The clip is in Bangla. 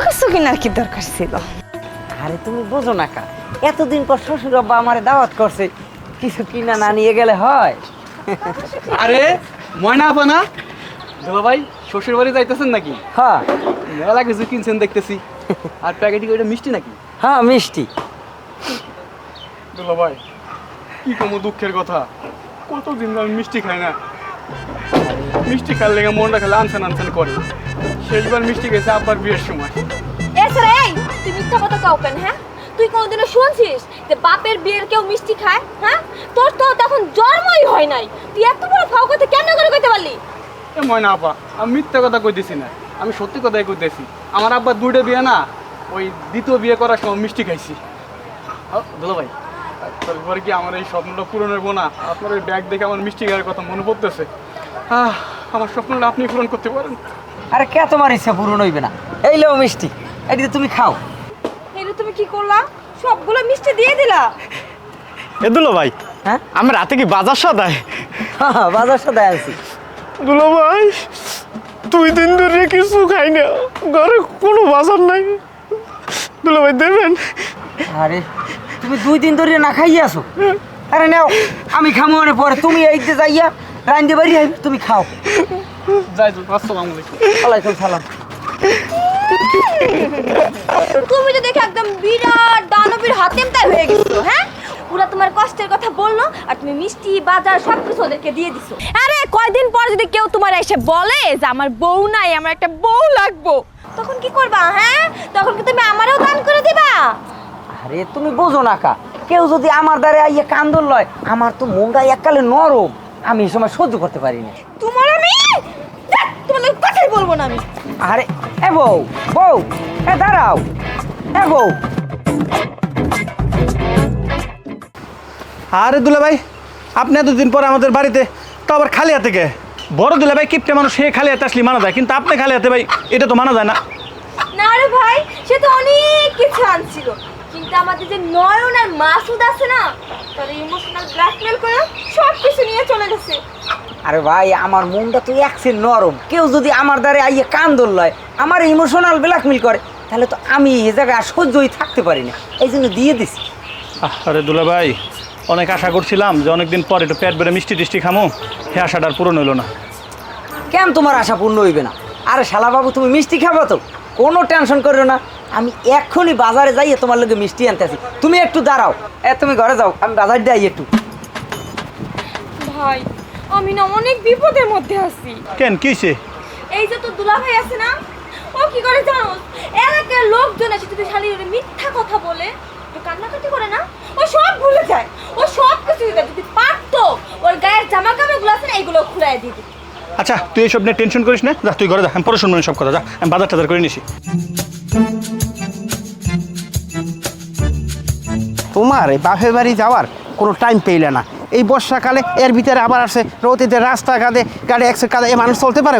কিছু কিনার কি দরকার ছিল? আরে তুমি বোঝো না কা, এতদিন পর শ্বশুর আব্বা আমারে দাওয়াত করছে, কিছু কিনা না নিয়ে গেলে হয়? আরে ময়না আপা না? দুলা ভাই শ্বশুর বাড়ি যাইতেছেন নাকি? হ্যাঁ মেলা কিছু কিনছেন দেখতেছি। আর প্যাকেটে ওইটা মিষ্টি নাকি? হ্যাঁ মিষ্টি। দুলা ভাই কি কম দুঃখের কথা, কতদিন আমি মিষ্টি খাই না। মিষ্টি খাওয়ার লেগে মনটা খেলে আনসান আনসান করে। শেষবার মিষ্টি খেয়েছে আব্বার বিয়ের সময়। এছাড়া এই তুই মিথ্যা কথা কাও কেন? হ্যাঁ, তুই কোনোদিনও শুনছিস যে বাপের বিয়ের কেউ মিষ্টি খায়? হ্যাঁ, তোর তো তখন জন্মই হয় নাই, তুই এত বড় ফাও কথা কেন করে কইতে পারলি? এ ময়না আপা, আমি মিথ্যা কথা কইতেছি না, আমি সত্যি কথাই কইতেছি। আমার আব্বার দুইটা বিয়ে না, ওই দ্বিতীয় বিয়ে করার সময় মিষ্টি খাইছি। দুলা ভাই তারপরে কি আমার এই স্বপ্নটা পূরণ হইব না? আপনার ওই ব্যাগ দেখে আমার মিষ্টি খাওয়ার কথা মনে পড়তেছে। আমার স্বপ্নটা আপনি পূরণ করতে পারেন। আরে কে তোমার ইচ্ছা পূরণ হইবে না? এই লো মিষ্টি, এটি তুমি খাও। এটা তুমি কি করলা? সবগুলো মিষ্টি দিয়ে দিলা? এ দুলো ভাই, হ্যাঁ আমার রাতে কি বাজার সদায়? হ্যাঁ বাজার সাথে আনছি। দুলো ভাই 2 দিন ধরে কিছু খাই না, ঘরে কোনো বাজার নাই। দুলো ভাই দেবেন? আরে তুমি 2 দিন ধরে না খাইয়া আছো? আরে নাও, আমি খামো মানে পরে তুমি এই যে যাইয়া রাইন্দে বাড়ি আইবে, তুমি খাও। যাই তো, আসসালামু আলাইকুম। ওয়ালাইকুম সালাম। তুমি তো দেখে একদম বিরাট দানবীর হাতেম তাই হয়ে গেছো। হ্যাঁ, পুরা তোমার কষ্টের কথা বললো আর তুমি মিষ্টি বাজার সব কিছু ওদেরকে দিয়ে দিছো। আরে কয়দিন পর যদি কেউ তোমার এসে বলে যে আমার বউ নাই, আমার একটা বউ লাগবো, তখন কি করবা? হ্যাঁ, তখন কি তুমি আমারও দান করে দিবা? আরে তুমি বোঝো না কা, কেউ যদি আমার দ্বারে আইয়া কান্দল লয়, আমার তো মনটা এককালে নরম, আমি এই সময় সহ্য করতে পারি না। তোমার আমি তোমার লোক কথাই বলবো না আমি। আরে এ বউ, বউ এ দাঁড়াও, এ বউ। আরে দুলা ভাই, আপনি এতদিন পরে আমাদের বাড়িতে, তো আবার খালি হাতে কে? বড় দুলা ভাই কিপটে মানুষ, সে খালি হাতে আসলে মানা যায়, কিন্তু আপনি খালি হাতে ভাই এটা তো মানা যায় না। না রে ভাই, সে তো অনেক কিছু আনছিল, কিন্তু আমাদের যে নয়ন আর মাসুদ আছে না, তার ইমোশনাল ব্ল্যাকমেল করে সব কিছু নিয়ে চলে গেছে। আরে ভাই আমার মনটা তো একসে নরম, কেউ যদি আমার দ্বারে আইয়া কান্দল লয়, আমার ইমোশনাল ব্ল্যাকমেল করে, তাহলে তো আমি এই জায়গায় আর সহ্যই থাকতে পারি না, এই জন্য দিয়ে দিছি। আরে দুলা ভাই, অনেক আশা করছিলাম যে অনেকদিন পর একটু পেট বেড়ে মিষ্টি টিষ্টি খামো, সে আশাটা আর পূরণ হইলো না। কেন তোমার আশা পূর্ণ হইবে না? আরে শালা বাবু, তুমি মিষ্টি খাবো তো, কোনো টেনশন করো না, আমি এক্ষুনি বাজারে যাইয়ে তোমার লগে মিষ্টি আনতে আসি, তুমি একটু দাঁড়াও। তুমি ঘরে যাও, আমি বাজার যাই একটু। ভাই আমি না অনেক বিপদের মধ্যে আছি। কেন কিছে? এই যে তোর দুলা ভাই আছে না, ও কি করে জানো? এলাকার লোকজন এসে যদি শালির মিথ্যা কথা বলে, তো কান্নাকাটি করে না, ও সব ভুলে যায়, ও সব কিছু যদি পারতো ওর গায়ের জামা কাপড়গুলো আছে না, এইগুলো খুলে দিয়ে দিত। আচ্ছা তুই এইসব নিয়ে টেনশন করিস না, যা তুই ঘরে যা, আমি পরে শুনবো সব কথা, যা আমি বাজার টাজার করে নিছি। তোমার এই বাপের বাড়ি যাওয়ার কোনো টাইম পেইলে না, এই বর্ষাকালে এর ভিতরে আবার আসে রোদিতে রাস্তাঘাটে গাড়ি একশো কাদা, এ মানুষ চলতে পারে?